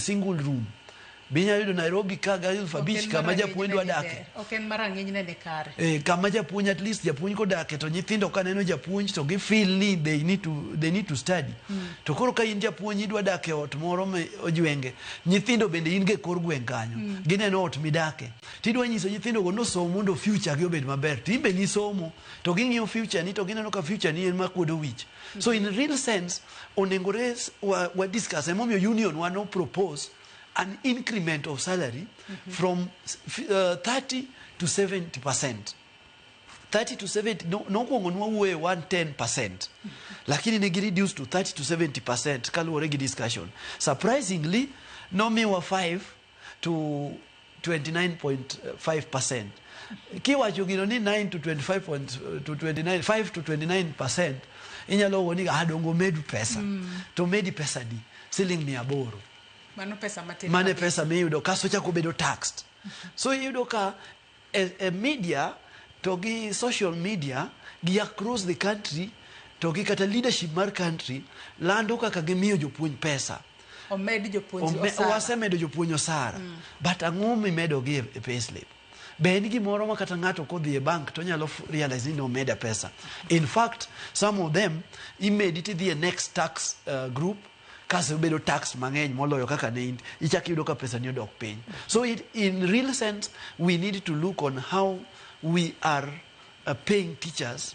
single room. Binya yudo Nairobi kaga alfabich kama japuonj dwa dake. Oken marang'eny ne kare. Kama japuonj at least japuonj ko dake to nyithindo kaneno japuonj to gi feel ni they need to study. To koro ka in japuonj idwa dake ot moro me ojwenge. Nyithindo bende in ge kor gweng kanyo. Gineno ot midake. Tidwa nyiso nyithindo go no somo mondo future gi obed maber. Timbe ni somo to ging'iyo future ni to gineno ka future ni en makuodo wich. So in real sense onengores wa discuss emomiyo union wano propose an increment of salary from 30 to 70%. 30 to 70, no kuongonwa uwe 110%. Lakini negi reduced to 30 to 70% kaluwore gi discussion. Surprisingly, no miwa 5 to 29.5%. Kiwacho gino ni 9 to 25 to 29, 5 to 29%. Inyalo woni adongo medu pesa. To medi pesa di siling 800. Mane pesa miyudo kaso chako bedo taxed. So yudo ka a media to gi social media gi across the country to gi kata leadership mar country lando kaka gimiyo jopuonj pesa. Omedi jopuonj osara. Wasemedo jopuonj osara. But ang'o mimedo gi e payslip? Be en gimoro ma kata ng'ato kodhi e bank to nyalo realize ni omeda pesa. In fact, some of them imedi tidhi e next tax group kasi bedo tax mang'eny moloyo kaka ne ichaki yudo ka pesa ni odok piny. So in real sense we need to look on how we are paying teachers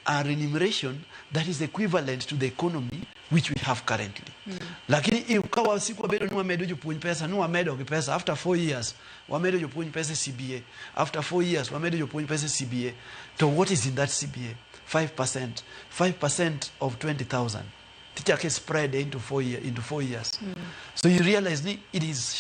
a remuneration that is equivalent to the economy which we have currently. Lakini ukawa siku bedo ni wamedo jopuonj pesa, ni wamedo ki pesa after 4 years wamedo jopuonj pesa CBA, after 4 years wamedo jopuonj pesa CBA. So what is in that CBA? 5% of 20,000. Teacher can spread into 4 years. So you realize it is